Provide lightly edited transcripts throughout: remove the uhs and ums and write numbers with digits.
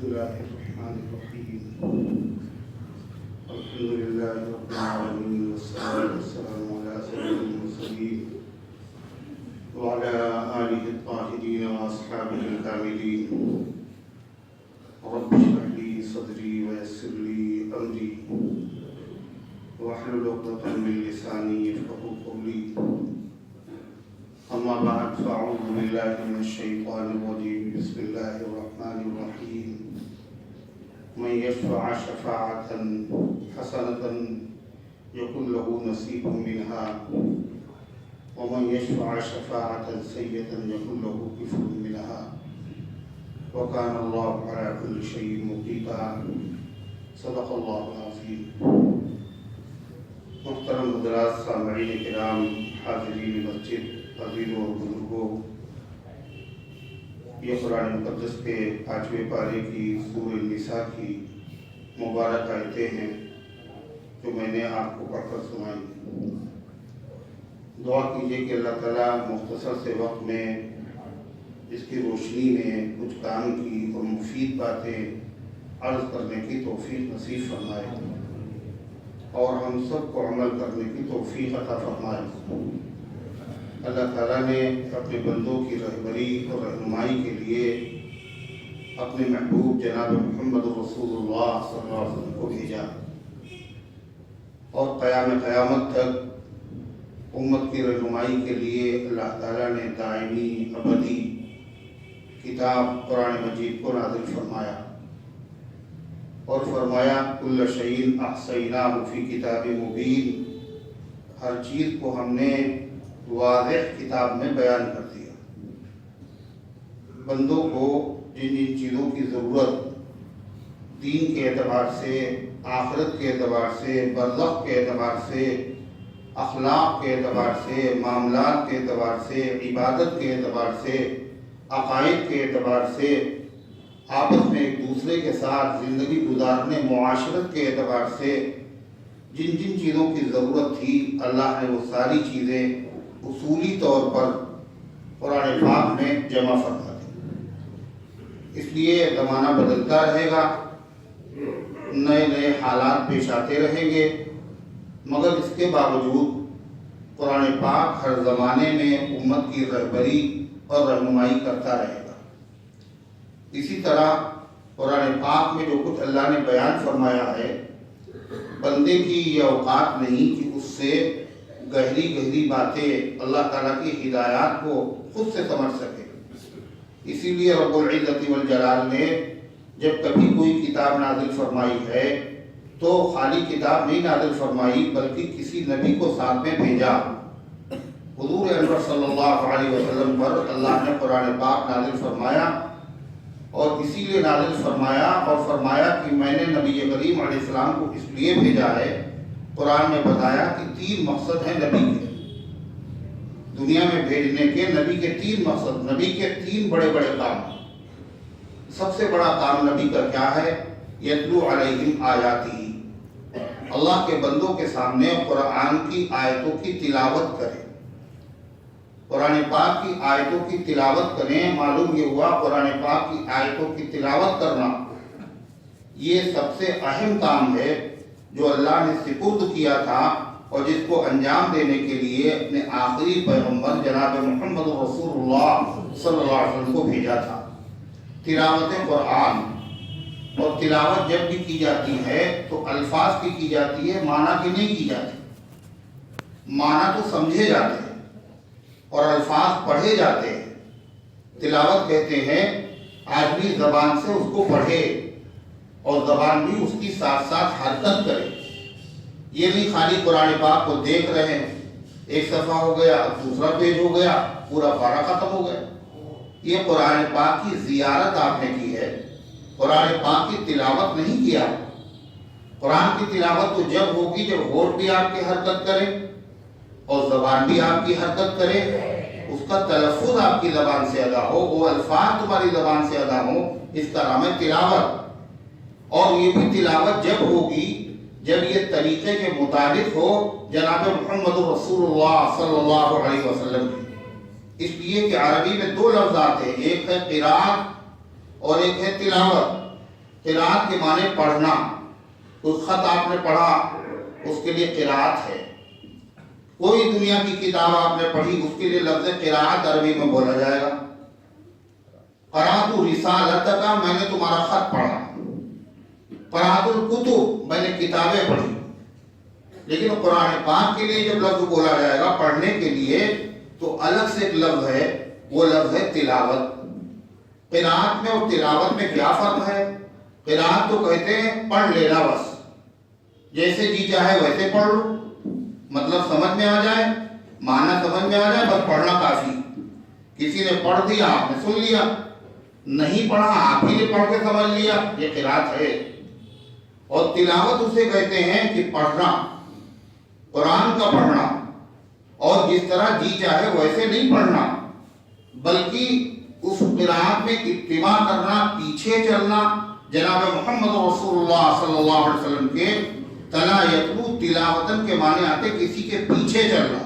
بسم الله الرحمن الرحيم. الحمد لله رب العالمين والصلاة والسلام على سيد المرسلين وعلى آله الطاهرين وأصحابه الكاملين. رب اشرح لي صدري ويسر لي أمري واحلل عقدة من لساني يفقهوا قولي. أما بعد فأعوذ بالله من الشيطان الرجيم. بسم الله الرحمن الرحيم. من يشفع شفاعة حسنة يكن له نصيب منها ومن يشفع شفاعة سيئة يكن له كفل منها وكان الله على كل شيء مقيتا. صدق الله العظيم. محترم حضرات، سامعین کرام، حاضرین مسجد، عزیزوں اور بزرگوں، یہ قرآن مقدس کے 5ویں پارے کی سورہ النساء کی مبارک آیتیں ہیں جو میں نے آپ کو پڑھ کر سنائی. دعا کیجیے کہ اللہ تعالیٰ مختصر سے وقت میں اس کی روشنی میں کچھ کام کی اور مفید باتیں عرض کرنے کی توفیق نصیب فرمائے اور ہم سب کو عمل کرنے کی توفیق عطا فرمائے. اللہ تعالیٰ نے اپنے بندوں کی رہبری اور رہنمائی کے لیے اپنے محبوب جناب محمد رسول اللہ صلی اللہ علیہ وسلم کو بھیجا اور قیامت تک امت کی رہنمائی کے لیے اللہ تعالیٰ نے دائمی ابدی کتاب قرآن مجید کو نازل فرمایا اور فرمایا کل شیء احصیناہ فی کتاب مبین. ہر چیز کو ہم نے واضح کتاب میں بیان کر دیا. بندوں کو جن جن چیزوں کی ضرورت دین کے اعتبار سے، آخرت کے اعتبار سے، برزخ کے اعتبار سے، اخلاق کے اعتبار سے، معاملات کے اعتبار سے، عبادت کے اعتبار سے، عقائد کے اعتبار سے، آپس میں ایک دوسرے کے ساتھ زندگی گزارنے، معاشرت کے اعتبار سے جن جن چیزوں کی ضرورت تھی، اللہ نے وہ ساری چیزیں اصولی طور پر قرآن پاک میں جمع فرما دی. اس لیے زمانہ بدلتا رہے گا، نئے نئے حالات پیش آتے رہیں گے، مگر اس کے باوجود قرآن پاک ہر زمانے میں امت کی رہبری اور رہنمائی کرتا رہے گا. اسی طرح قرآن پاک میں جو کچھ اللہ نے بیان فرمایا ہے، بندے کی یہ اوقات نہیں کہ اس سے گہری باتیں اللہ تعالیٰ کی ہدایات کو خود سے سمجھ سکے. اسی لیے رب العزت والجلال نے جب کبھی کوئی کتاب نازل فرمائی ہے تو خالی کتاب نہیں نازل فرمائی بلکہ کسی نبی کو ساتھ میں بھیجا. حضور انور صلی اللہ علیہ وسلم پر اللہ نے قرآن پاک نازل فرمایا اور اسی لیے نازل فرمایا اور فرمایا کہ میں نے نبی کریم علیہ السلام کو اس لیے بھیجا ہے. قرآن نے بتایا کہ 3 مقصد ہیں نبی کے، دنیا میں بھیجنے کے نبی کے 3 مقصد، نبی کے 3 بڑے کام. سب سے بڑا کام نبی کا کیا ہے؟ یتلو علیہم آیاتہ، اللہ کے بندوں کے سامنے قرآن کی آیتوں کی تلاوت کرے، قرآن پاک کی آیتوں کی تلاوت کریں. معلوم یہ ہوا قرآن پاک کی آیتوں کی تلاوت کرنا یہ سب سے اہم کام ہے جو اللہ نے سپرد کیا تھا اور جس کو انجام دینے کے لیے اپنے آخری پیغمبر جناب محمد رسول اللہ صلی اللہ علیہ وسلم کو بھیجا تھا. تلاوت قرآن، اور تلاوت جب بھی کی جاتی ہے تو الفاظ کی جاتی ہے، معنی کی نہیں کی جاتی. معنی تو سمجھے جاتے ہیں اور الفاظ پڑھے جاتے ہیں. تلاوت کہتے ہیں آدمی زبان سے اس کو پڑھے اور زبان بھی اس کی ساتھ ساتھ حرکت کرے. یہ نہیں خالی قرآن پاک کو دیکھ رہے ہیں، ایک صفحہ ہو گیا، اب دوسرا پیج ہو گیا، پورا پارہ ختم ہو گیا. یہ قرآن پاک کی زیارت آپ نے کی ہے، قرآن پاک کی تلاوت نہیں کیا. قرآن کی تلاوت تو جب ہوگی جب ہونٹ بھی آپ کی حرکت کرے اور زبان بھی آپ کی حرکت کرے، اس کا تلفظ آپ کی زبان سے ادا ہو، وہ الفاظ تمہاری زبان سے ادا ہو، اس کا نام ہے تلاوت. اور یہ بھی تلاوت جب ہوگی جب یہ طریقے کے مطابق ہو جناب محمد رسول اللہ صلی اللہ علیہ وسلم کی. اس لیے کہ عربی میں 2 لفظ آتے ہیں، ایک ہے قراءت اور ایک ہے تلاوت. قرات کے معنی پڑھنا، کوئی خط آپ نے پڑھا اس کے لیے قرات ہے، کوئی دنیا کی کتاب آپ نے پڑھی اس کے لیے لفظ قرات عربی میں بولا جائے گا۔ قرأت رسالتک، میں نے تمہارا خط پڑھا، قرأت الکتب، میں نے کتابیں پڑھی۔ لیکن قرآن پاک کے لیے جب لفظ بولا جائے گا پڑھنے کے لیے تو الگ سے ایک لفظ ہے، وہ لفظ ہے تلاوت۔ قرأت میں اور تلاوت میں کیا فرق ہے؟ قرأت تو کہتے ہیں پڑھ لینا، بس جیسے جی چاہے ویسے پڑھ لو، مطلب سمجھ میں آ جائے، معنی سمجھ میں آ جائے، بس پڑھنا کافی۔ کسی نے پڑھ دیا آپ نے سن لیا، نہیں پڑھا آپ ہی نے پڑھ کے سمجھ لیا، یہ قرأت ہے۔ اور تلاوت اسے کہتے ہیں کہ پڑھنا، قرآن کا پڑھنا، اور جس طرح جی چاہے ویسے نہیں پڑھنا، بلکہ اس قرآن میں اتباع کرنا، پیچھے چلنا، جناب محمد رسول اللہ صلی اللہ علیہ وسلم کے تلا یتلو تلاوتن کے معنی آتے کسی کے پیچھے چلنا،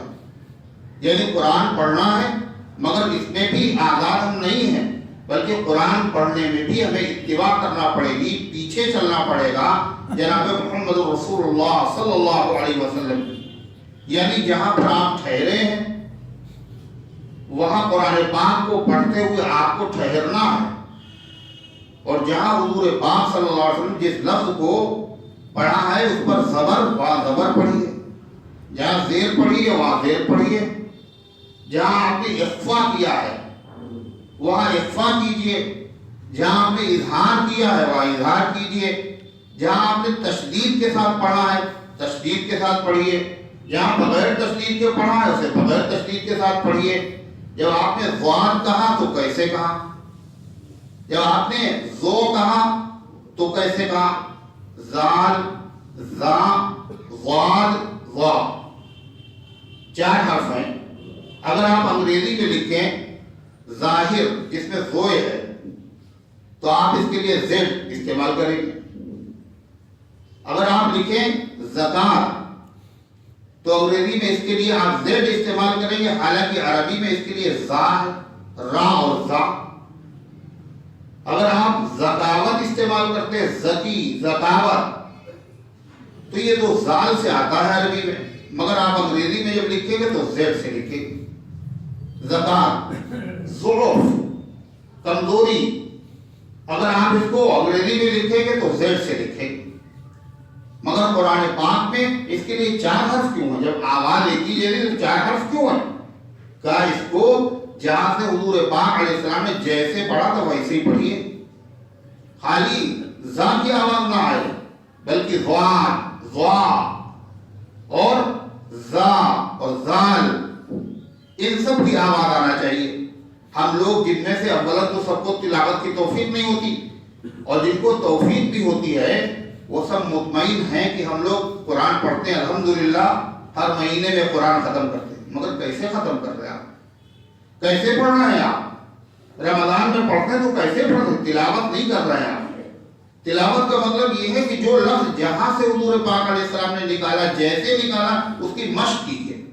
یعنی قرآن پڑھنا ہے مگر اس میں بھی آزاد ہم نہیں ہیں، بلکہ قرآن پڑھنے میں بھی ہمیں اتباع کرنا پڑے گی، پیچھے چلنا پڑے گا جناب محمد رسول اللہ صلی اللہ علیہ وسلم۔ یعنی جہاں پر آپ ٹھہرے ہیں وہاں قرآن پاک کو پڑھتے ہوئے آپ کو ٹھہرنا ہے، اور جہاں حضور پاک صلی اللہ علیہ وسلم جس لفظ کو پڑھا ہے اس پر زبر وہاں زبر پڑھیے، جہاں زیر پڑھیے وہاں زیر پڑھیے، جہاں آپ نے اخفا کیا ہے وہاں اخفا کیجئے، جہاں آپ نے اظہار کیا ہے وہاں اظہار کیجئے، جہاں آپ نے تشدید کے ساتھ پڑھا ہے تشدید کے ساتھ پڑھیے، جہاں بغیر تشدید کے پڑھا ہے اسے بغیر تشدید کے ساتھ پڑھیے۔ جب آپ نے ضاد کہا تو کیسے کہا، جب آپ نے زو کہا تو کیسے کہا، زال، زا، ضاد، ضا، 4 حرف ہیں۔ اگر آپ انگریزی میں لکھیں ظاہر جس میں زوئے ہے تو آپ اس کے لیے زیڈ استعمال کریں گے، اگر آپ لکھیں زکات تو انگریزی میں اس کے لیے آپ زیڈ استعمال کریں گے، حالانکہ عربی میں اس کے لیے زا ہے، را اور زا۔ اگر آپ زکاوت استعمال کرتے ہیں زکی، زکاوت، تو یہ تو زال سے آتا ہے عربی میں، مگر آپ انگریزی میں جب لکھیں گے تو زیڈ سے لکھیں گے۔ زکات، ضعف، کمزوری، اگر آپ اس کو انگریزی میں لکھیں گے تو زیڈ سے لکھیں گے، مگر قرآن پاک میں اس کے لیے 4 حرف کیوں ہیں؟ جب آواز ایک ہی جیسے تو 4 حرف کیوں ہیں؟ کہا اس کو جہاں سے حضور پاک علیہ السلام نے جیسے پڑھا تو ویسے ہی پڑھیے، خالی زا کی آواز نہ آئے بلکہ ضاد، ضا اور زا اور زال، ان سب کی آواز آنا چاہیے۔ ہم لوگ جن میں سے اولا تو سب کو تلاوت کی توفیق نہیں ہوتی، اور جن کو توفیق بھی ہوتی ہے وہ سب مطمئن ہیں کہ ہم لوگ قرآن پڑھتے ہیں، الحمدللہ ہر مہینے میں قرآن ختم کرتے ہیں، مگر کیسے ختم کر رہے ہیں آپ؟ کیسے پڑھنا ہے آپ؟ رمضان میں پڑھتے ہیں تو کیسے پڑھتے ہیں؟ تلاوت نہیں کر رہے ہیں آپ۔ تلاوت کا مطلب یہ ہے کہ جو لفظ جہاں سے حضور پاک علیہ السلام نے نکالا جیسے نکالا اس کی مشق کیجیے،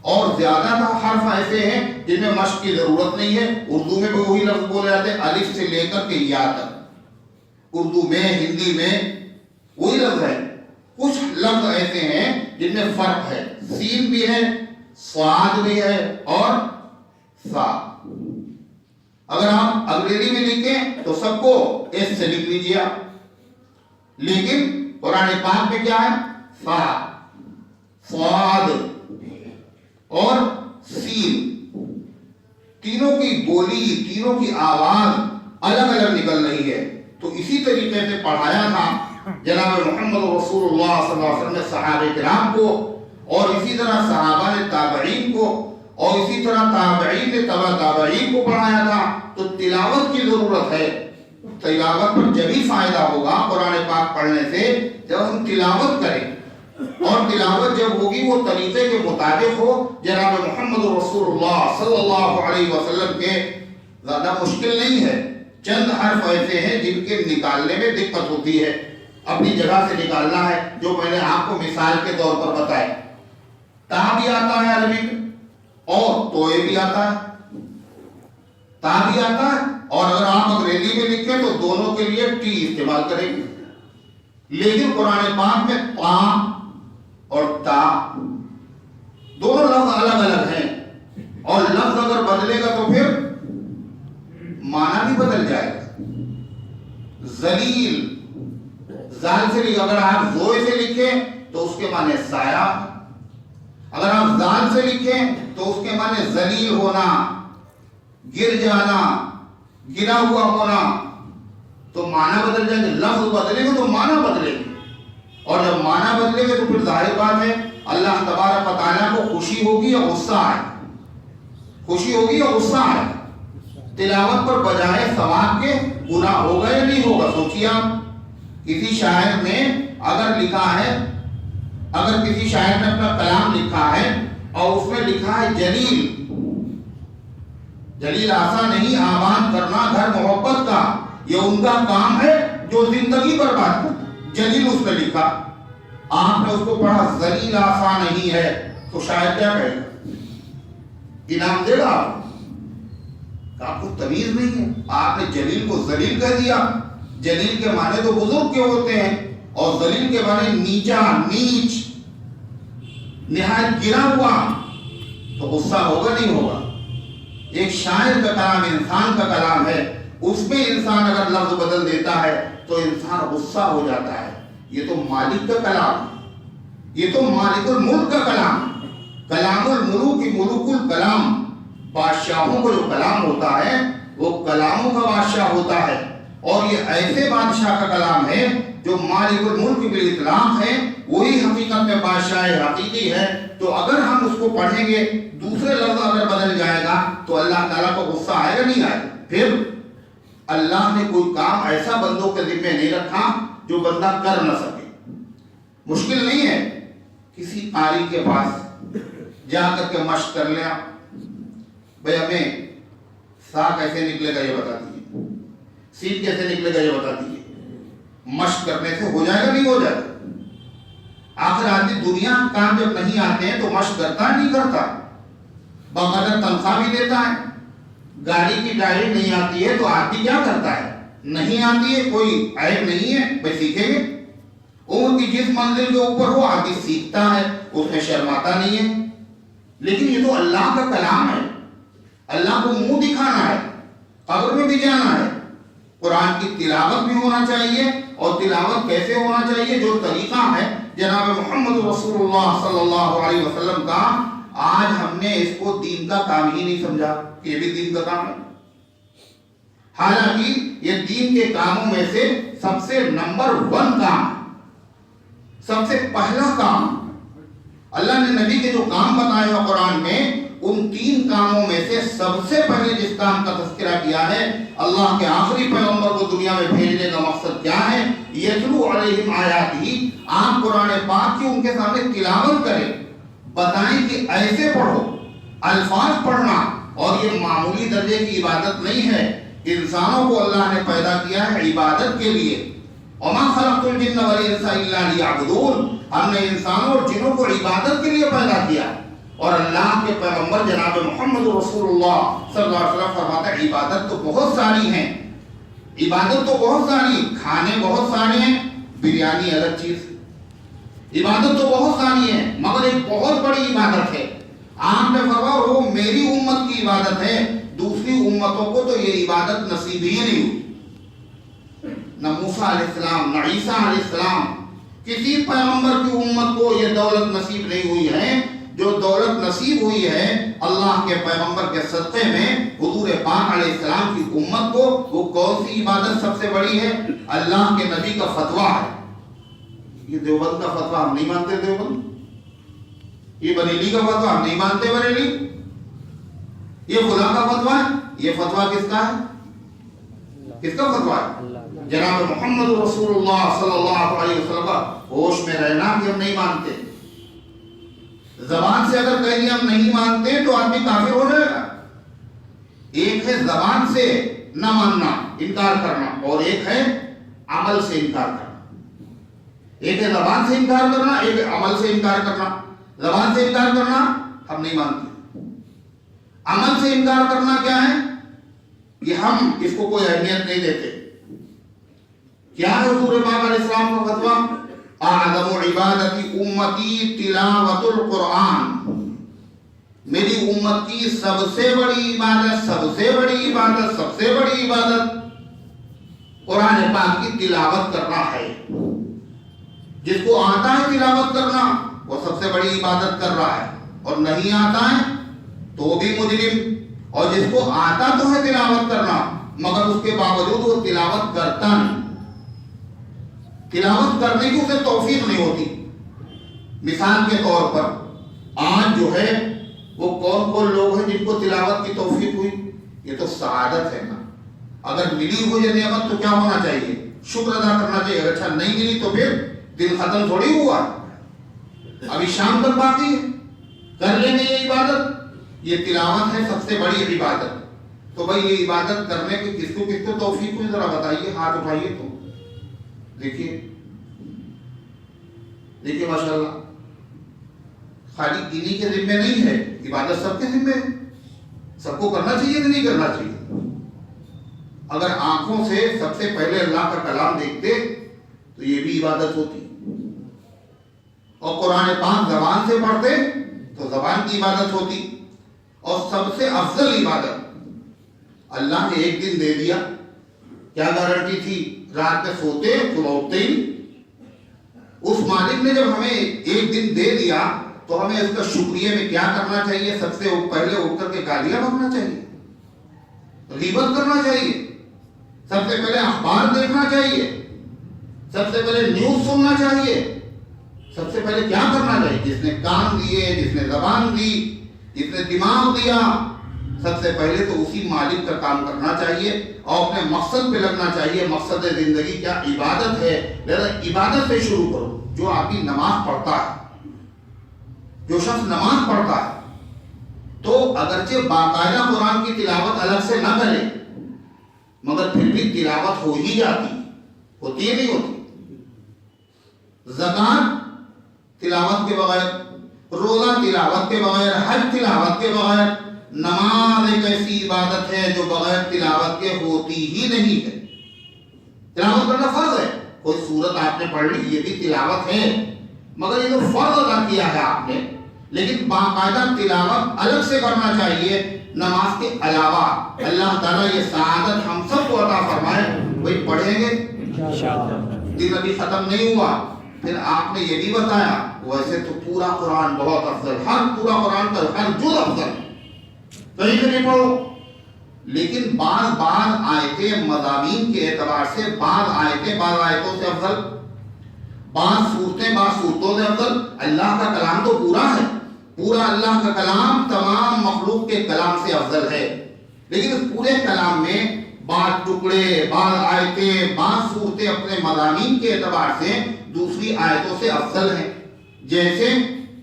اور زیادہ حرف ایسے ہیں جن میں مشق کی ضرورت نہیں ہے، اردو میں بھی وہی لفظ بولے جاتے ہیں الف سے لے کر کے یا تک، اردو میں ہندی میں وہی لفظ ہے۔ کچھ لفظ ایسے ہیں جن میں فرق ہے، سین بھی ہے، صاد بھی ہے اور سا۔ اگر آپ انگریزی میں لکھیں تو سب کو ایس سے لکھ لیجیے آپ، لیکن قرآن پاک میں کیا ہے؟ سا، صاد اور سین، تینوں کی بولی، تینوں کی آواز الگ الگ نکل رہی ہے۔ تو اسی طریقے سے پڑھایا تھا جناب محمد رسول اللہ صلی اللہ علیہ وسلم نے صحابہ کرام کو، اور اسی طرح صحابہ نے تابعین کو، اور اسی طرح تابعین نے تبع تابعین کو پڑھایا تھا۔ تو تلاوت کی ضرورت ہے، تلاوت پر جبھی فائدہ ہوگا قرآن پاک پڑھنے سے جب ہم تلاوت کریں، اور تلاوت جب ہوگی وہ طریقے کے مطابق ہو جناب محمد رسول اللہ صلی اللہ علیہ وسلم کے۔ زیادہ مشکل نہیں ہے، چند حرف ایسے ہیں جن کے نکالنے میں دقت ہوتی ہے، اپنی جگہ سے نکالنا ہے، جو میں نے آپ کو مثال کے طور پر بتائے۔ تا بھی آتا ہے عربی میں اور توئے بھی آتا ہے، تا بھی آتا ہے اور اگر آپ انگریزی میں لکھیں تو دونوں کے لیے ٹی استعمال کریں گے. لیکن قرآن پاک میں تا اور تا دونوں لفظ الگ الگ ہیں، اور لفظ اگر بدلے گا تو پھر معنی بھی بدل جائے گا. ذلیل زال سے لکھیں، اگر آپ زوئے سے لکھیں تو اس کے معنی سایہ، اگر آپ زال سے لکھیں تو اس کے معنی ذلیل ہونا، گر جانا، گرا ہوا ہونا. تو معنی بدل جائیں گے، لفظ بدلے گا تو معنی بدلے گا، اور جب معنی بدلے گا تو پھر ظاہر بات ہے اللہ تبارک و تعالیٰ کو خوشی ہوگی یا غصہ آئے، خوشی ہوگی یا غصہ آئے. تلاوت پر بجائے ثواب کے گناہ ہوگا یا نہیں ہوگا؟ سوچیے آپ. کسی شاعر نے اگر لکھا ہے، اگر کسی شاعر نے اپنا کلام لکھا ہے اور اس میں لکھا ہے جلیل، جلیل آسان نہیں آباد کرنا گھر محبت کا، یہ ان کا کام ہے جو زندگی برباد کرتا. جلیل اس نے لکھا، آپ نے اس کو پڑھا ذلیل آسان نہیں ہے، تو شاعر کیا کہے گا؟ انعام دے گا آپ کو تمیز نہیں ہے، آپ نے جلیل کو ذلیل کہہ دیا. جلیل کے معنی تو بزرگ کے ہوتے ہیں، اور ذلیل کے معنی نیچا، نیچ، نہایت گرا ہوا. تو غصہ ہوگا نہیں ہوگا؟ ایک شاعر کا کلام انسان کا کلام ہے، اس میں انسان اگر لفظ بدل دیتا ہے تو انسان غصہ ہو جاتا ہے. یہ تو مالک کا کلام ہے، یہ تو مالک الملک کا کلام ہے. کلام الملوک ملوک الکلام، بادشاہوں کو جو کلام ہوتا ہے وہ کلاموں کا بادشاہ ہوتا ہے، اور یہ ایسے بادشاہ کا کلام ہے جو مالک الملک بالاطلاق ہے، وہی حقیقت میں بادشاہ حقیقی ہے. تو اگر ہم اس کو پڑھیں گے، دوسرے لفظ اگر بدل جائے گا تو اللہ تعالیٰ کو غصہ آئے گا نہیں آئے گا؟ پھر اللہ نے کوئی کام ایسا بندوں کے ذمہ نہیں رکھا جو بندہ کر نہ سکے. مشکل نہیں ہے کسی قاری کے پاس جا کر کے مشق کر لیں. بھئی ہمیں سا کیسے نکلے گا یہ بتا دیجیے، سین کیسے نکلے گا یہ بتا دیجیے. مشق کرنے سے ہو جائے گا نہیں ہو جائے گا؟ آخر آدمی دنیا کام جب نہیں آتے ہیں تو مشق کرتا ہے نہیں کرتا؟ باقاعدہ تنخواہ بھی دیتا ہے. گاڑی کی ڈرائیونگ نہیں آتی ہے تو آدمی کیا کرتا ہے؟ نہیں آتی ہے، کوئی عیب نہیں ہے، بھائی سیکھیں گے. عمر کی جس منزل کے اوپر ہو آدمی سیکھتا ہے، اس میں شرماتا نہیں ہے. لیکن یہ تو اللہ کا کلام ہے، اللہ کو منہ دکھانا ہے، قبر میں بھی جانا ہے. قرآن کی تلاوت بھی ہونا چاہیے، اور تلاوت کیسے ہونا چاہیے؟ جو طریقہ ہے جناب محمد رسول اللہ صلی اللہ علیہ وسلم کا، آج ہم نے اس کو دین کا کام ہی نہیں سمجھا کہ یہ بھی دین کا کام ہے. حالانکہ یہ دین کے کاموں میں سے سب سے نمبر 1 کام، سب سے پہلا کام. اللہ نے نبی کے جو کام بتائے ہیں قرآن میں، ان 3 کاموں میں سے سب سے پہلے جس کام کا تذکرہ کیا ہے، اللہ کے آخری پیغمبر کو دنیا میں بھیجنے کا مقصد کیا ہے؟ یتلو علیہم آیاتہ، آپ قرآن پاک کی ان کے سامنے تلاوت کریں، بتائیں کہ ایسے پڑھو. الفاظ پڑھنا اور یہ معمولی درجے کی عبادت نہیں ہے. انسانوں کو اللہ نے پیدا کیا ہے عبادت کے لیے. وما خلقت الجن والانس الا ليعبدون، ہم نے انسانوں اور جنوں کو عبادت کے لیے پیدا کیا. اور اللہ کے پیغمبر جناب محمد رسول اللہ صلی اللہ علیہ وسلم فرماتا ہے عبادت تو بہت ساری ہیں، عبادت تو بہت ساری، کھانے بہت سارے ہیں، بریانی الگ چیز. عبادت تو بہت ساری ہے، مگر ایک بہت بڑی عبادت ہے. آپ نے فرمایا وہ میری امت کی عبادت ہے، دوسری امتوں کو تو یہ عبادت نصیب ہی نہیں ہوئی. نہ موسیٰ علیہ السلام، نہ عیسیٰ علیہ السلام، کسی پیغمبر کی امت کو یہ دولت نصیب نہیں ہوئی ہے. جو دولت نصیب ہوئی ہے اللہ کے پیغمبر کے صدقے میں حضور پاک علیہ السلام کی امت کو، وہ کون سی عبادت سب سے بڑی ہے؟ اللہ کے نبی کا فتویٰ ہے. یہ دیوبند کا فتویٰ ہم نہیں مانتے، دیوبند. یہ بریلی کا فتویٰ ہم نہیں مانتے، بریلی. یہ خدا کا فتویٰ ہے. یہ فتویٰ کس کا ہے؟ کس کا فتویٰ ہے؟ جناب محمد رسول اللہ صلی اللہ علیہ وسلم کا. ہوش میں رہنا کہ ہم نہیں مانتے. زبان سے اگر کہیں ہم نہیں مانتے تو آدمی کافر ہو جائے گا. ایک ہے زبان سے نہ ماننا، انکار کرنا، اور ایک ہے عمل سے انکار کرنا. ایک ہے زبان سے انکار کرنا، ایک ہے عمل سے انکار کرنا. زبان سے انکار کرنا ہم نہیں مانتے. عمل سے انکار کرنا کیا ہے؟ یہ ہم اس کو کوئی اہمیت نہیں دیتے. کیا ہے حضور پاک علیہ السلام کا فتویٰ؟ اعظم عبادت امتی تلاوت القرآن. میری امت کی سب سے بڑی عبادت، سب سے بڑی عبادت، سب سے بڑی عبادت قرآن پاک کی تلاوت کرنا ہے. جس کو آتا ہے تلاوت کرنا وہ سب سے بڑی عبادت کر رہا ہے، اور نہیں آتا ہے تو وہ بھی مجرم. اور جس کو آتا تو ہے تلاوت کرنا مگر اس کے باوجود وہ تلاوت کرتا نہیں، تلاوت کرنے کی اسے توفیق نہیں ہوتی. مثال کے طور پر آج جو ہے وہ کون کون لوگ ہیں جن کو تلاوت کی توفیق ہوئی؟ یہ تو سعادت ہے نا. اگر ملی ہوئی نعمت تو کیا ہونا چاہیے؟ شکر ادا کرنا چاہیے. اگر اچھا نہیں ملی تو پھر دن ختم تھوڑی ہوا، ابھی شام تک باقی ہے، کر لیں گے یہ عبادت. یہ تلاوت ہے سب سے بڑی عبادت. تو بھائی یہ عبادت کرنے کی کس کو توفیق ہوئی؟ ذرا بتائیے، ہاتھ اٹھائیے. تو دیکھیے ماشاءاللہ خالی انہی کے ذمے نہیں ہے، عبادت سب کے ذمے ہے. سب کو کرنا چاہیے کہ نہیں کرنا چاہیے؟ اگر آنکھوں سے سب سے پہلے اللہ کا کلام دیکھتے تو یہ بھی عبادت ہوتی، اور قرآن پاک زبان سے پڑھتے تو زبان کی عبادت ہوتی. اور سب سے افضل عبادت اللہ نے ایک دن دے دیا، کیا گارنٹی تھی؟ رات میں سوتے صبح اٹھتے ہی. اس مالک نے جب ہمیں ایک دن دے دیا تو ہمیں اس کا شکریہ میں کیا کرنا چاہیے؟ سب سے پہلے اٹھ کر کے گالیاں بکنا چاہیے، غیبت کرنا چاہیے، سب سے پہلے اخبار دیکھنا چاہیے، سب سے پہلے نیوز سننا چاہیے. سب سے پہلے کیا کرنا چاہیے؟ جس نے کان دیے، جس نے زبان دی، جس نے دماغ دیا، سب سے پہلے تو اسی مالک کا کام کرنا چاہیے اور اپنے مقصد پہ لگنا چاہیے. مقصد زندگی کیا؟ عبادت ہے. لہذا عبادت سے شروع کرو. جو آدمی نماز پڑھتا ہے، جو شخص نماز پڑھتا ہے تو اگرچہ باقاعدہ قرآن کی تلاوت الگ سے نہ کرے مگر پھر بھی تلاوت ہو ہی جاتی، ہوتی ہے نہیں ہوتی. زکات تلاوت کے بغیر، روزہ تلاوت کے بغیر، حج تلاوت کے بغیر. نماز ایک ایسی عبادت ہے جو بغیر تلاوت کے ہوتی ہی نہیں ہے. تلاوت کرنا فرض ہے. کوئی سورت آپ نے پڑھ لی یہ بھی تلاوت ہے، مگر یہ تو فرض ادا کیا ہے آپ نے. لیکن باقاعدہ تلاوت الگ سے کرنا چاہیے نماز کے علاوہ. اللہ تعالیٰ یہ سعادت ہم سب کو عطا فرمائے. وہی پڑھیں گے دن ابھی ختم نہیں ہوا. پھر آپ نے یہ بھی بتایا ویسے تو پورا قرآن بہت افضل، ہر پورا قرآن کا ہر جز افضل، کہیں سے نہیں پڑھو. لیکن بعض آیتیں مضامین کے اعتبار سے، بعض آیتیں بعض آیتوں سے افضل، بعض صورتیں بعض صورتوں سے افضل. اللہ کا کلام تو پورا ہے، پورا اللہ کا کلام تمام مخلوق کے کلام سے افضل ہے. لیکن اس پورے کلام میں بعض ٹکڑے، بعض آیتیں، بعض صورتیں اپنے مضامین کے اعتبار سے دوسری آیتوں سے افضل ہیں. جیسے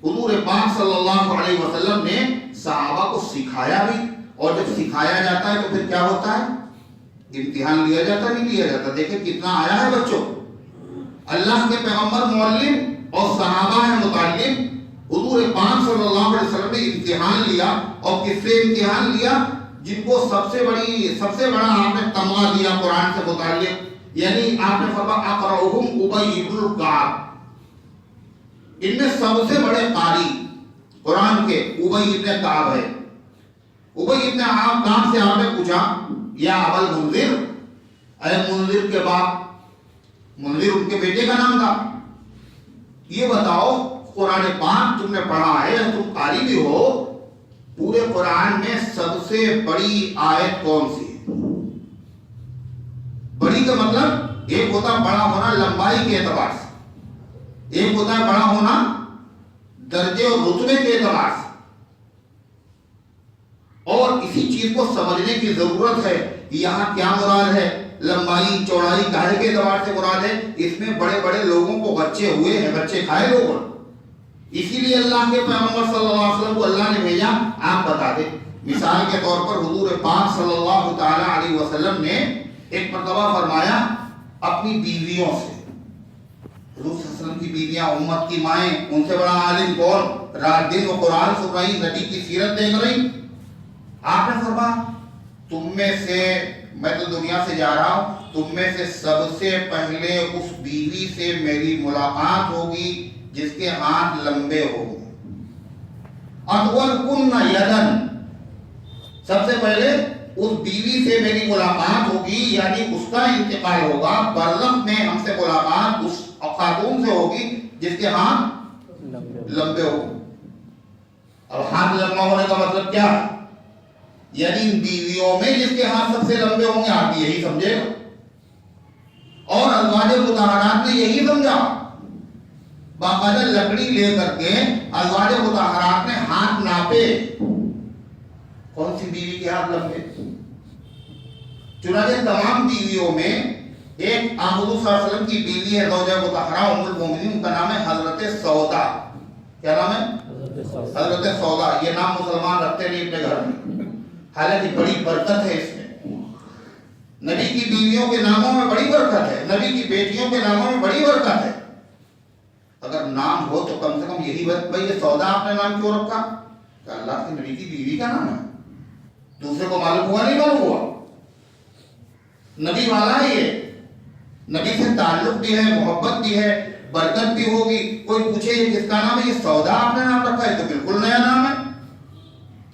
حضور پاک صلی اللہ علیہ وسلم نے صحابہ کو سکھایا بھی، اور جب سکھایا جاتا ہے تو پھر کیا ہوتا ہے؟ امتحان لیا جاتا نہیں لیا جاتا. دیکھیں کتنا آیا ہے بچوں. اللہ کے پیغمبر معلم اور صحابہ ہیں متعلم. حضور پاک صلی اللہ علیہ وسلم نے امتحان لیا، اور کس سے امتحان لیا؟ جن کو سب سے بڑا آپ نے تمغہ دیا قرآن سے متعلق. یعنی آپ نے فرمایا اقرؤہم ابی بن کعب. ان میں سب سے بڑے قاری قرآن کے ابی بن کعب ہے. ابی بن کعب سے آپ نے پوچھا یا ابا المنذر، اے منذر کے باپ. منذر ان کے بیٹے کا نام تھا. یہ بتاؤ قرآن پاک تم نے پڑھا ہے، تم قاری بھی ہو، پورے قرآن میں سب سے بڑی آیت کون سی ہے؟ بڑی کا مطلب ایک ہوتا بڑا ہونا لمبائی کے اعتبار سے، ایک ہوتا ہے بڑا ہونا درجے اور رتبے کے اعتبار سے. اور اسی چیز کو سمجھنے کی ضرورت ہے. یہاں کیا مراد ہے؟ لمبائی چوڑائی کاہے کے اعتبار سے مراد ہے؟ اس میں بڑے بڑے لوگوں کو بچے ہوئے ہیں، بچے کھائے لوگوں. اسی لیے اللہ کے پیغمبر صلی اللہ علیہ وسلم کو اللہ نے بھیجا. آپ بتا دیں مثال کے طور پر حضور پاک صلی اللہ تعالی علیہ وسلم نے ایک مرتبہ فرمایا اپنی بیویوں سے، حضور صلی اللہ علیہ وسلم کی بیویاں امت کی مائیں، ان سے بڑا عالم کون؟ رات دن وہ قرآن سن رہی، نبی کی سیرت دیکھ رہی. آپ نے فرمایا تم میں سے، میں تو دنیا سے جا رہا ہوں، تم میں سے سب سے پہلے اس بیوی سے میری ملاقات ہوگی جس کے ہاتھ لمبے ہوں گے. اطول کن یدن، سب سے پہلے اس بیوی سے میری ملاقات ہوگی، یعنی اس کا انتقال ہوگا. برزخ میں ہم سے ملاقات اس خاتون سے ہوگی جس کے ہاتھ لمبے ہوں. اب ہاتھ لمبا ہونے کا مطلب کیا ہے؟ یعنی ان بیویوں میں جس کے ہاتھ سب سے لمبے ہوں گے، آپ یہی سمجھے گا. اور ازواج مطہرات نے یہی سمجھا. باقاعدہ لکڑی لے کر کے ازواج مطہرات نے ہاتھ ناپے، کون سی بیوی کے ہاتھ لمبے. چنانچہ تمام بیویوں میں ایک حضور صلی اللہ علیہ وسلم کی بیوی ہے زوجہ مطہرہ ام المومنین، ان کا نام ہے حضرت سودا. کیا نام ہے؟ حضرت سودا. یہ نام مسلمان رکھتے نہیں اپنے گھر میں، حالانکہ بڑی برکت ہے اس میں. نبی کی بیویوں کے ناموں میں بڑی برکت ہے، نبی کی بیٹیوں کے ناموں میں بڑی برکت ہے. اگر نام ہو تو کم سے کم یہی بھائی یہ سودا آپ نے نام کیوں رکھا؟ کہ اللہ کے نبی کی بیوی کا نام ہے. دوسرے کو معلوم ہوا نہیں معلوم ہوا، نبی والا ہے یہ، نبی سے تعلق بھی ہے، محبت بھی ہے، برکت بھی ہوگی. کوئی پوچھے یہ کس کا نام ہے؟ یہ سودا آپ نے نام رکھا ہے، تو بالکل نیا نام ہے.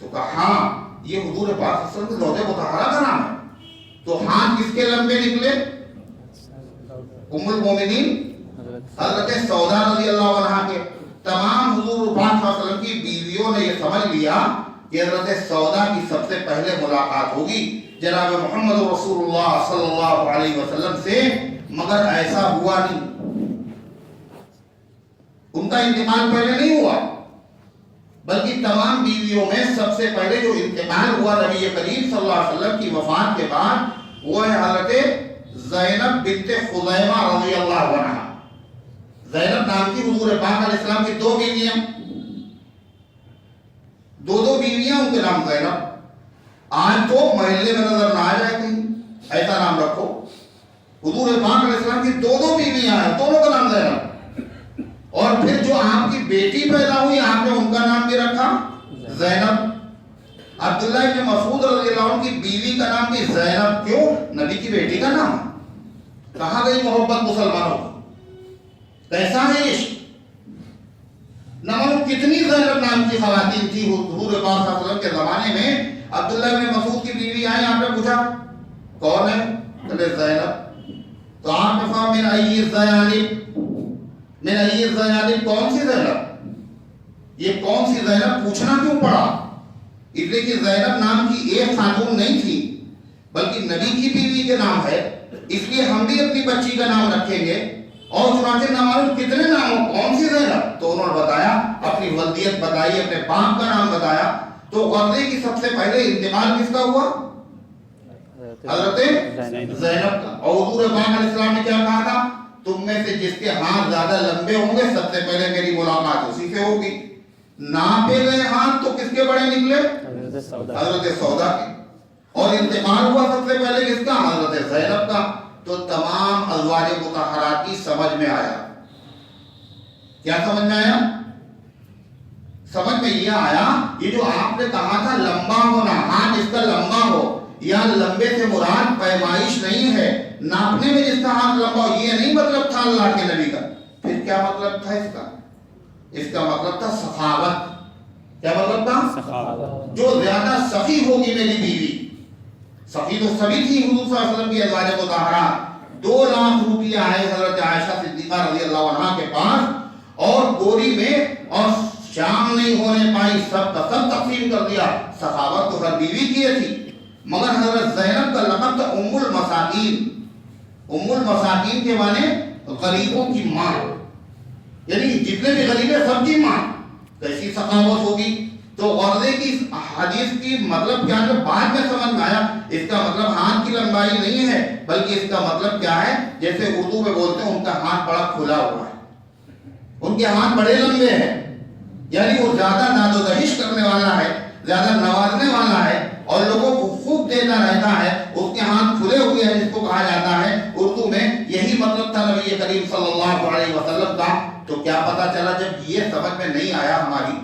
تو کہا ہاں یہ حضور پاک صلی اللہ علیہ وسلم کے زوجہ مطہرہ کا نام ہے. تو ہاتھ کس کے لمبے نکلے؟ ام المومنین حضرت سودا رضی اللہ عنہا کے. تمام حضور پاک صلی اللہ علیہ وسلم کی بیویوں نے یہ سمجھ لیا کہ حضرت سودا کی سب سے پہلے ملاقات ہوگی جناب محمد رسول اللہ صلی اللہ علیہ وسلم سے. مگر ایسا ہوا نہیں، ان کا انتقال پہلے نہیں ہوا، بلکہ تمام بیویوں میں سب سے پہلے جو انتقال ہوا نبی کریم صلی اللہ علیہ وسلم کی وفات کے بعد وہ ہے حضرت زینب بنت خزیمہ رضی اللہ عنہا. زینب نام کی حضور پاک علیہ السلام کی دو بیویاں، دو بیویاں، ان کے نام زینب. آج تو محلے میں نظر نہ آ جائے کہیں ایسا نام رکھو. حضور پاک علیہ السلام کی دو بیویاں ہیں، دونوں کا نام زینب. اور پھر جو آپ کی بیٹی پیدا ہوئی آپ نے ان کا نام بھی رکھا زینب. عبداللہ ابن مسعود رضی اللہ عنہ کی بیوی کا نام بھی زینب. کیوں؟ نبی کی بیٹی کا نام. کہاں گئی محبت مسلمانوں کی؟ کیسا ہے عشق؟ نہ معلوم کتنی زینب نام کی خواتین تھی حضور پاک صلی اللہ علیہ وسلم کے زمانے میں. عبداللہ ابن مسعود کی بیوی آئی، آپ نے پوچھا کون ہے؟ کہتے زینب. تو آپ نے فرمایا من ای الزیانب، من ای الزیانب، کون سی زینب؟ یہ کون سی زینب پوچھنا کیوں پڑا؟ اس لیے کہ زینب نام کی ایک خاتون نہیں تھی بلکہ نبی کی بیوی کے نام ہے، اس لیے ہم بھی اپنی بچی کا نام رکھیں گے. اور چنانچہ نہ معلوم کتنے ناموں، کون سی زینب؟ تو انہوں نے بتایا، اپنی ولدیت بتائی، اپنے باپ کا نام بتایا. تو غزے کی سب سے پہلے انتقال کس کا ہوا؟ حضرت زینب کا. اور حضور پاک علیہ السلام نے کیا کہا تھا؟ تم میں سے جس کے ہاتھ زیادہ لمبے ہوں گے سب سے پہلے میری ملاقات اسی سے ہوگی. ناپے گئے ہاتھ تو کس کے بڑے نکلے؟ حضرت سودا کے. اور انتقال ہوا سب سے پہلے کس کا؟ حضرت زینب کا. تو تمام ازواج مطہرات کی سمجھ میں آیا. کیا سمجھ میں آیا؟ سمجھ میں یہ آیا یہ جو آپ نے کہا تھا لمبا ہونا، ہاتھ جس کا لمبا ہو، یا لمبے سے مراد پیمائش نہیں ہے، ناپنے میں جس کا ہاتھ لمبا ہو، یہ نہیں مطلب تھا اللہ کے نبی کا. پھر کیا مطلب تھا اس کا؟ اس کا مطلب تھا سخاوت. کیا مطلب تھا؟ سخاوت. جو زیادہ سخی ہوگی میری بیوی. سخی تو سبھی تھی حضور صلی اللہ علیہ وسلم کی ازواج مطہرات. 2 لاکھ روپیہ آئے حضرت عائشہ صدیقہ رضی اللہ عنہا کے پاس، اور گوری میں، اور شام نہیں ہونے پائی، سب کا سب تقسیم کر دیا. سخاوت تو ہر بیوی کی تھی. مگر حضرت زینب کا لقب تھا ام المساکین. ام المساکین کے معنی غریبوں کی ماں، یعنی جتنے بھی غریب ہیں سب کی ماں. کیسی سخاوت ہوگی؟ تو غزے کی حدیث کی مطلب کیا ہے بعد میں سمجھ میں آیا. اس کا مطلب ہاتھ کی لمبائی نہیں ہے بلکہ اس کا مطلب کیا ہے، جیسے اردو میں بولتے ہیں ان کا ہاتھ بڑا کھلا ہوا ہے، ان کے ہاتھ بڑے لمبے ہیں. یعنی وہ زیادہ ناز و دہش کرنے والا ہے، زیادہ نوازنے والا ہے، اور لوگوں کو خوب دیتا رہتا ہے. اس کے ہاتھ کھلے ہوئے ہیں جس کو کہا جاتا ہے اردو میں. یہی مطلب تھا نبی کریم صلی اللہ علیہ وسلم کا. تو کیا پتا چلا جب یہ سمجھ میں نہیں آیا، ہماری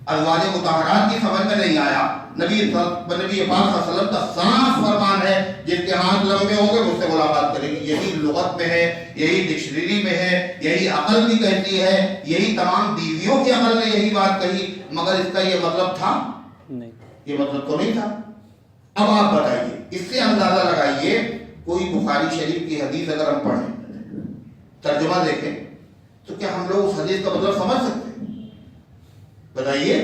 ازواج مطہرات کی سمجھ میں نہیں آیا، نبی پاک صلی اللہ علیہ وسلم کا صاف فرمان ہے جس کے ہاتھ لمبے ہوں گے مجھ سے ملاقات کریں گے. یہی لغت میں ہے, یہی ڈکشنری میں ہے, یہی عقل بھی کہتی ہے, یہی تمام بیویوں کی عقل نے یہی بات کہی, مگر اس کا یہ مطلب تھا نہیں, یہ مطلب تو نہیں تھا. اب آپ بتائیے, اس سے اندازہ لگائیے کوئی بخاری شریف کی حدیث اگر ہم پڑھیں, ترجمہ دیکھیں, تو کیا ہم لوگ اس حدیث کا مطلب سمجھ سکتے ہیں؟ بتائیے,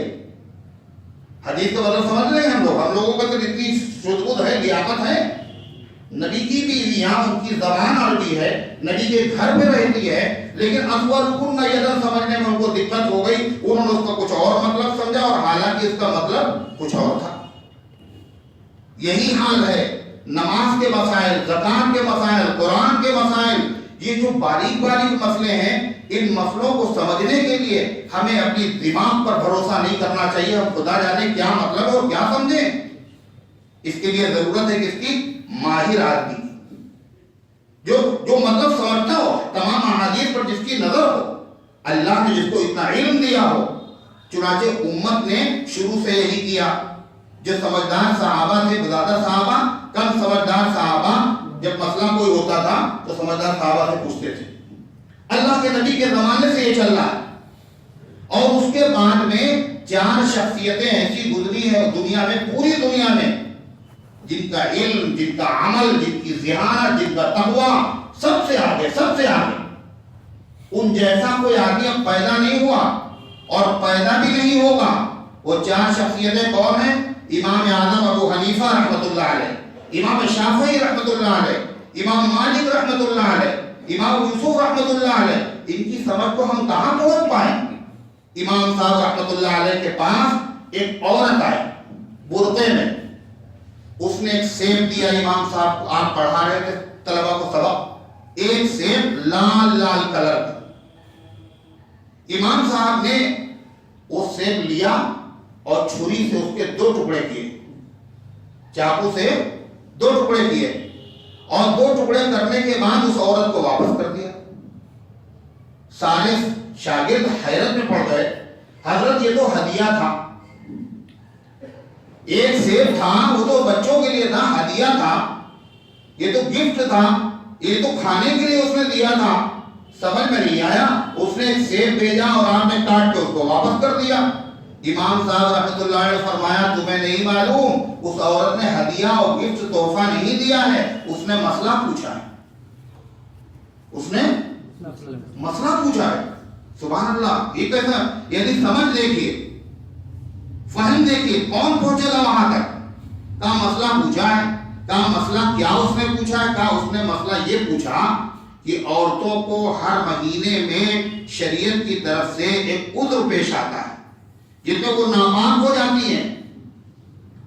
حدیث کا مطلب سمجھ رہے ہیں ہم لوگ؟ ہم لوگوں کا تو اتنی شدت ہے, لیاقت ہے. نبی کی بیویاں, ان کی زبان عربی ہے, نبی کے گھر پہ رہتی ہے, لیکن اصورکن یدن سمجھنے میں ان کو دقت ہو گئی, انہوں نے اس کا کچھ اور مطلب سمجھا, اور حالانکہ اس کا مطلب کچھ اور تھا. یہی حال ہے نماز کے مسائل, زکات کے مسائل, قرآن کے مسائل, یہ جو باریک باریک مسئلے ہیں, ان مسئلوں کو سمجھنے کے لیے ہمیں اپنی دماغ پر بھروسہ نہیں کرنا چاہیے. ہم خدا جانے کیا مطلب اور کیا سمجھیں. اس کے لیے ضرورت ہے کہ اس کی ماہر آدمی جو مطلب سمجھتا ہو, تمام احادیث پر جس کی نظر ہو, اللہ نے جس کو اتنا علم دیا ہو. چنانچہ امت نے شروع سے یہی کیا. جو سمجھدار صحابہ تھے, زیادہ صحابہ, کم سمجھدار صحابہ, جب مسئلہ کوئی ہوتا تھا تو سمجھدار صحابہ سے پوچھتے تھے. اللہ کے نبی کے زمانے سے یہ چل رہا ہے, اور اس کے بعد میں 4 شخصیتیں ایسی گزری ہیں دنیا میں, پوری دنیا میں, جن کا علم, جن کا عمل, جن کی ذہانت, جن کا تقویٰ سب سے آگے, سب سے آگے. ان جیسا کوئی آدمی اب پیدا نہیں ہوا اور پیدا بھی نہیں ہوگا. وہ 4 شخصیتیں کون ہیں؟ امام اعظم ابو حنیفہ رحمۃ اللہ علیہ, امام شافعی رحمۃ اللہ علیہ, امام مالک رحمۃ اللہ علیہ, امام یوسف رحمۃ اللہ علیہ. ان کی سمجھ کو ہم کہاں پہنچ پائیں؟ امام صاحب رحمۃ اللہ علیہ کے پاس ایک عورت آئی برقعے میں. اس نے ایک سیب دیا امام صاحب کو, آپ پڑھا رہے تھے طلبا کو سبق, ایک سیب لال لال کلر کا. امام صاحب نے وہ سیب لیا اور چھری سے اس کے 2 ٹکڑے کیے, چاقو سے 2 ٹکڑے کیے, اور 2 ٹکڑے کرنے کے بعد اس عورت کو واپس کر دیا. سارے شاگرد حیرت میں پڑ گئے, حضرت یہ تو ہدیہ تھا, ایک سیب تھا, وہ تو بچوں کے لیے تھا, ہدیہ تھا, یہ تو گفٹ تھا, یہ تو کھانے کے لیے اس نے دیا تھا. سمجھ میں نہیں آیا, اس نے ایک سیب بھیجا اور آپ نے کاٹ کے اس کو واپس کر دیا. امام صاحب رحمۃ اللہ علیہ فرمایا, تمہیں نہیں معلوم اس عورت نے ہدیہ اور گفٹ تحفہ نہیں دیا ہے, اس نے مسئلہ پوچھا ہے, اس نے مسئلہ پوچھا ہے. سبحان اللہ, یہ کیسا, یعنی سمجھ دیکھیے, فہم دیکھیے, کون پہنچے گا وہاں تک. کا مسئلہ پوچھا ہے, کا مسئلہ کیا اس نے پوچھا ہے, کا اس نے مسئلہ یہ پوچھا کہ عورتوں کو ہر مہینے میں شریعت کی طرف سے ایک عذر پیش آتا ہے, جس میں وہ ناپاک ہو جاتی ہیں,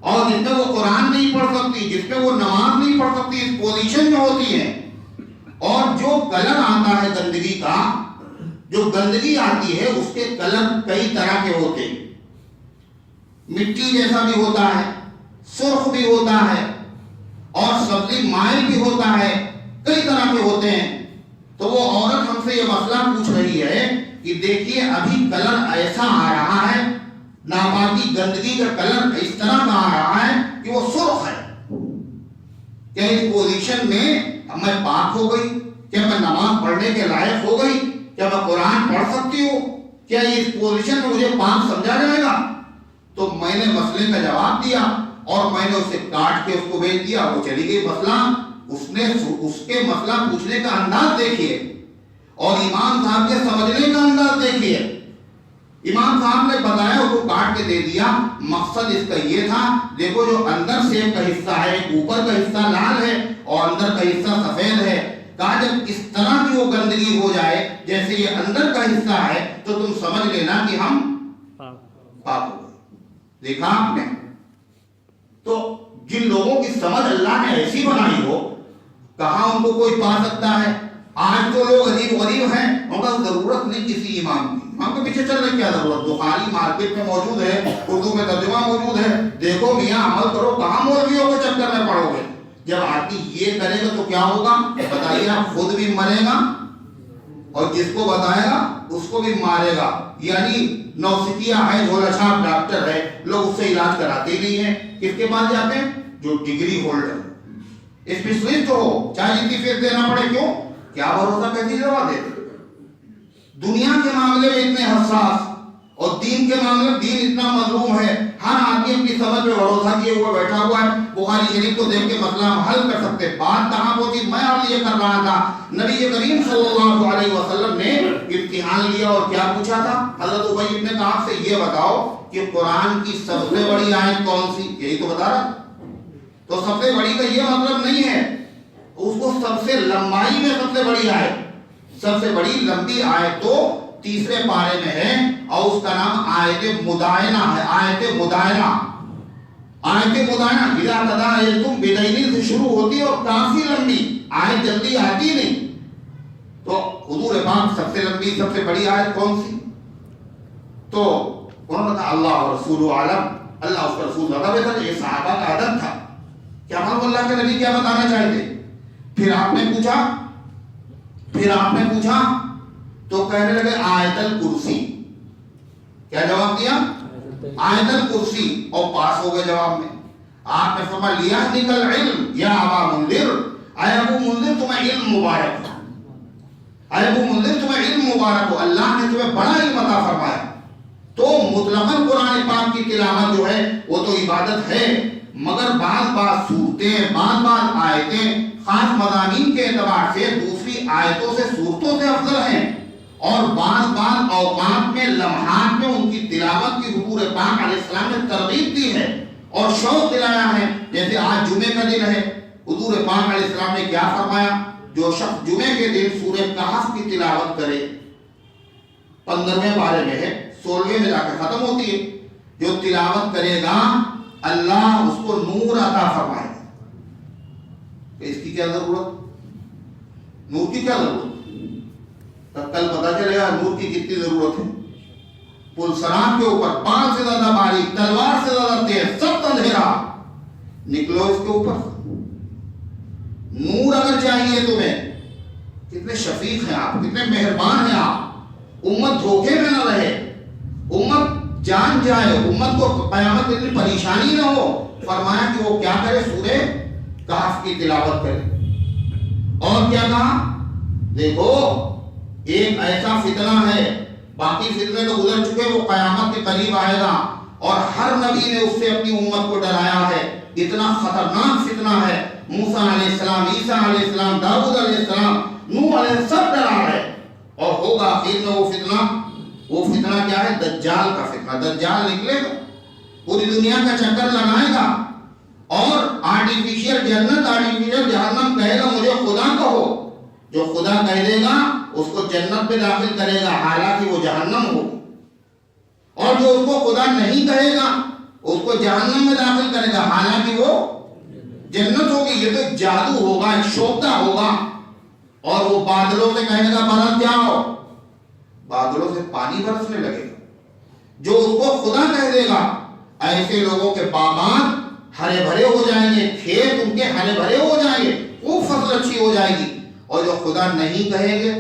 اور جس میں وہ قرآن نہیں پڑھ سکتی, جس میں وہ نماز نہیں پڑھ سکتی, اس پوزیشن میں ہوتی ہیں. اور جو کلر آتا ہے گندگی کا, جو گندگی آتی ہے اس کے کلر کئی طرح کے ہوتے ہیں, مٹی جیسا بھی ہوتا ہے, سرخ بھی ہوتا ہے, اور سبزی مائل بھی ہوتا ہے, کئی طرح کے ہوتے ہیں. تو وہ عورت ہم سے یہ مسئلہ پوچھ رہی ہے کہ دیکھیے ابھی کلر ایسا آ رہا ہے, ناپاکی گندگی کا کلر اس طرح کا آ رہا ہے کہ وہ سرخ ہے. کیا اس پوزیشن میں میں پاک ہو گئی؟ کیا میں نماز پڑھنے کے لائق ہو گئی؟ کیا میں قرآن پڑھ سکتی ہوں؟ کیا اس پوزیشن میں مجھے پاک سمجھا جائے گا؟ تو میں نے مسئلے کا جواب دیا اور میں نے اسے کاٹ کے اس کو بھیج دیا, وہ چلی گئی. مسئلہ اس کے مسئلہ پوچھنے کا انداز دیکھیے, اور امام صاحب کے سمجھنے کا انداز دیکھیے. امام صاحب نے بتایا, اس کو کاٹ کے دے دیا. مقصد اس کا یہ تھا, دیکھو جو اندر سیب کا حصہ ہے, اوپر کا حصہ لال ہے اور اندر کا حصہ سفید ہے. کہا جب اس طرح کی وہ گندگی ہو جائے جیسے یہ اندر کا حصہ ہے, تو تم سمجھ لینا کہ ہم پاک ہو گئے. دیکھا آپ نے, تو جن لوگوں کی سمجھ اللہ نے ایسی بنائی ہو, کہاں ان کو کوئی پا سکتا ہے. آج تو لوگ عجیب غریب ہیں, ان کا ضرورت نہیں کسی امام کی, امام کے پیچھے چلنے کیا ضرورت. بخاری مارکیٹ میں موجود ہے, اردو میں ترجمہ موجود ہے, دیکھو میاں عمل کرو. کہاں مولویوں کے چکر میں پڑو گے؟ جب آدمی یہ کرے گا تو کیا ہوگا بتائیے آپ؟ خود بھی مرے گا اور جس کو بتائے گا اس کو بھی مارے گا. یعنی نوسکھیا ہے، جھولا چھاپ ڈاکٹر ہے، لوگ اس سے علاج کراتے ہی نہیں ہیں. کس کے پاس جاتے ہیں؟ جو ڈگری ہولڈر اسپیشلسٹ ہو، چاہے جتنی فیس دینا پڑے. کیوں؟ کیا بھروسہ کیسی دوا دیتے. دنیا کے معاملے میں اتنے حساس اور دین کے معاملے میں دین اتنا مظلوم ہے. ہر آدمی اپنی سمجھ پہ بھروسہ کیے ہوئے بیٹھا ہوا ہے. بخاری شریف کو دیکھ کے مسئلہ ہم حل کر سکتے. بات کہاں پہنچی؟ میں آپ یہ کر رہا تھا. نبی کریم صلی اللہ علیہ وسلم نے امتحان لیا اور کیا پوچھا تھا؟ حضرت ابی ابن کعب سے یہ بتاؤ کہ قرآن کی سب سے بڑی آیت کون سی؟ یہی تو بتا رہا. تو سب سے بڑی کا یہ مطلب نہیں ہے اس کو سب سے لمبائی میں سب سے بڑی آیت. سب سے بڑی لمبی آیت تو تیسرے پارے میں ہے اور اس کا نام آیت مدائنہ ہے. آیت مدائنہ. آیت مدائنہ اذا تداینتم بدین سے شروع ہوتی ہے اور کافی لمبی. آیت جلدی آتی نہیں. تو حضور پاک سب سے لمبی سب سے بڑی آیت کون سی؟ تو انہوں نے کہا اللہ و رسول عالم، اللہ اس کا رسول زیادہ بہتر. یہ صحابہ کا عادت تھا. کیا معلوم اللہ کے نبی کیا بتانا چاہتے. پھر آپ نے پوچھا تو کہنے لگے آیت الکرسی. کیا جواب دیا؟ آیت الکرسی. اور پاس ہو گئے جواب میں. آپ نے فرمایا لیہنک العلم یا ابا منذر، اے ابو منذر تمہیں علم مبارک ہو. اے ابو منذر تمہیں علم مبارک ہو، اللہ نے تمہیں بڑا علم عطا فرمایا. تو مطلقاً قرآن پاک کی تلاوت جو ہے وہ تو عبادت ہے، مگر بعض صورتیں بعض آیتیں خاص مضامین کے اعتبار سے دوسری آیتوں سے صورتوں سے افضل ہیں، اور بعض اوقات میں لمحات میں ان کی تلاوت کی حضور پاک علیہ السلام نے ترغیب دی ہے اور شوق دلایا ہے. جیسے آج جمعے کا دن ہے، حضور پاک علیہ السلام نے کیا فرمایا؟ جو شخص جمعے کے دن سورہ کہف کی تلاوت کرے، 15ویں پارے میں ہے، 16ویں میں جا کے ختم ہوتی ہے، جو تلاوت کرے گا اللہ اس کو نور عطا فرمائے گا. اس کی کیا ضرورت؟ نور کی کیا ضرورت؟ تب کل پتا چلے گا نور کی کتنی ضرورت ہے. پل صراط کے اوپر بال سے زیادہ باریک، تلوار سے زیادہ تیز، سب اندھیرا، نکلو اس کے اوپر. نور اگر چاہیے تمہیں، کتنے شفیق ہیں آپ، کتنے مہربان ہیں آپ. امت دھوکے میں نہ رہے، امت جان جائے، امت کو قیامت اتنی پریشانی نہ ہو. فرمایا کہ وہ کیا کرے؟ سورہ کہف کی تلاوت کرے. اور کیا کہا؟ دیکھو ایک ایسا فتنہ ہے، باقی فتنے تو گزر چکے، وہ قیامت کے قریب آئے گا اور ہر نبی نے اس سے اپنی امت کو ڈرایا ہے. اتنا خطرناک فتنہ ہے. موسیٰ علیہ السلام، عیسیٰ علیہ السلام، داؤد علیہ السلام، نوح علیہ السلام، سب ڈرا ہے. اور ہوگا آخر میں وہ فتنہ کیا ہے؟ دجال کا فتنہ. دجال نکلے گا، پوری دنیا کا چکر لگائے گا اور آرٹیفیشل جنت آرٹیفیشل جہنم کہے گا مجھے خدا کہو. جو خدا کہہ دے گا اس کو جنت میں داخل کرے گا حالانکہ وہ جہنم ہو، اور جو اس کو خدا نہیں کہے گا اس کو جہنم میں داخل کرے گا حالانکہ وہ جنت ہوگی. یہ تو جادو ہوگا، ایک شوبدہ ہوگا. اور وہ بادلوں سے کہنے گا برس جاؤ، بادلوں سے پانی برسنے لگے گا. جو اس کو خدا کہہ دے گا ایسے لوگوں کے باغات ہرے بھرے ہو جائیں گے، کھیت ان کے ہرے بھرے ہو جائیں گے، خوب فصل اچھی ہو جائے گی. اور جو خدا نہیں کہیں گے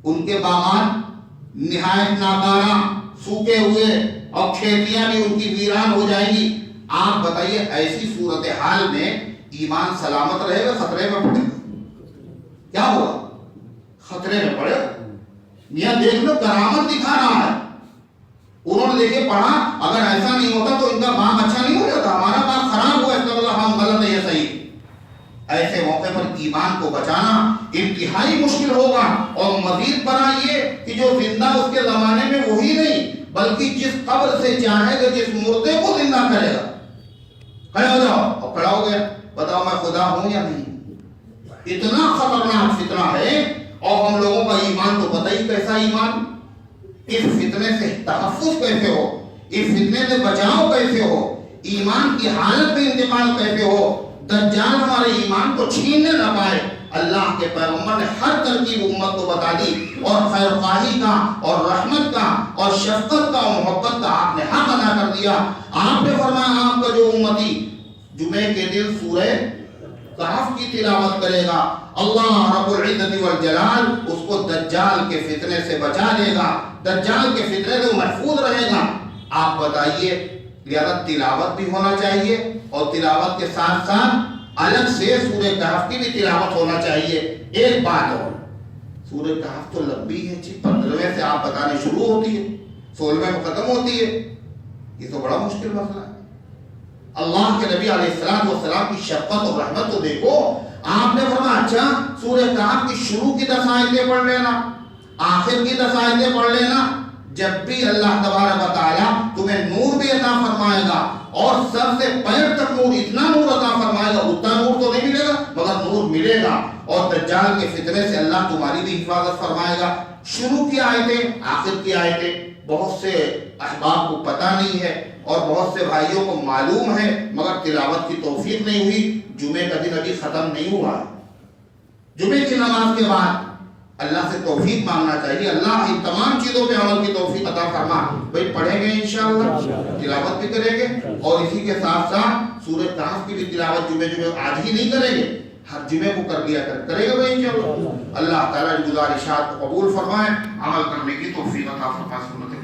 ان کے باغات نہایت ناکارہ سوکھے ہوئے اور کھیتیاں بھی ان کی ویران ہو جائیں گی. آپ بتائیے ایسی صورتحال میں ایمان سلامت رہے گا خطرے میں پڑے گا؟ کیا ہوا؟ خطرے میں پڑے گا. میاں دیکھ لو کرامت دکھا رہا ہے. انہوں نے دیکھے پڑھا اگر ایسا نہیں ہوتا تو ان کا باغ اچھا نہیں ہو جاتا، ہمارا باغ خراب ہوا، اس کا مطلب ہم غلط ہے یا صحیح. ایسے موقع پر ایمان کو بچانا انتہائی مشکل ہوگا. اور مزید بڑا یہ کہ جو زندہ اس کے زمانے میں وہی نہیں بلکہ جس قبر سے چاہے گا، جس مردے کو زندہ کرے گا. کھڑے ہو جاؤ، اور کھڑا ہو گیا، بتاؤ میں خدا ہوں یا نہیں. اتنا خطرناک فتنہ ہے. اور ہم لوگوں کا ایمان تو پتہ ہی کیسا ایمان. اس فتنے سے تحفظ کیسے ہو، اس فتنے سے بچاؤ کیسے ہو، ایمان کی حالت میں انتقال کیسے ہو، دجال ہمارے ایمان کو چھیننے نہ پائے. اللہ کے پیغمبر نے ہر ترکیب امت کو بتا دی، اور خیر خواہی کا اور رحمت کا اور شفقت کا اور محبت کا آپ نے حق ادا کر دیا. آپ نے فرمایا آپ کا جو امتی جمعے کے دن سورہ کہف کی تلاوت کرے گا اللہ رب العزت والجلال اس کو دجال کے فتنے سے بچا لے گا، دجال کے فتنے سے محفوظ رہے گا۔ آپ بتائیے لہذا تلاوت بھی ہونا چاہیے اور تلاوت کے ساتھ ساتھ الگ سے سورہ کہف کی بھی تلاوت ہونا چاہیے۔ ایک بات اور، سورہ کہف تو لمبی ہے جی، 15ویں سے آپ بتانے شروع ہوتی ہے، 16ویں میں ختم ہوتی ہے، یہ تو بڑا مشکل مسئلہ ہے۔ اللہ کے نبی علیہ السلام کی شفقت اور رحمت تو دیکھو، آپ نے فرمایا اچھا سورہ کہف کی شروع کی 10 آیتیں پڑھ لینا، آخر کی 10 آیتیں پڑھ لینا، جب بھی اللہ تبارک و تعالیٰ تمہیں نور بھی عطا فرمائے گا اور سر سے پیر تک نور، اتنا نور عطا فرمائے گا، اتنا نور تو نہیں ملے گا مگر نور ملے گا، اور دجال کے فتنے سے اللہ تمہاری بھی حفاظت فرمائے گا۔ شروع کی آیتیں آخر کی آیتیں بہت سے احباب کو پتہ نہیں ہے اور بہت سے بھائیوں کو معلوم ہے مگر تلاوت کی توفیق نہیں ہوئی۔ جمعے کا دن ابھی ختم نہیں ہوا، جمعے کی نماز کے بعد اللہ سے توفیق مانگنا چاہیے، اللہ ان تمام چیزوں پہ عمل کی توفیق عطا فرما۔ بھئی پڑھیں گے انشاءاللہ، تلاوت بھی کریں گے اور اسی کے ساتھ ساتھ سورہ کہف کی بھی تلاوت جمعے آج ہی نہیں کریں گے، ہر جمعے کو کر لیا کرے گا بھئی انشاءاللہ۔ اللہ تعالیٰ گزارشات کو قبول فرمائے، عمل کرنے کی توفیق عطا فرما۔ سنت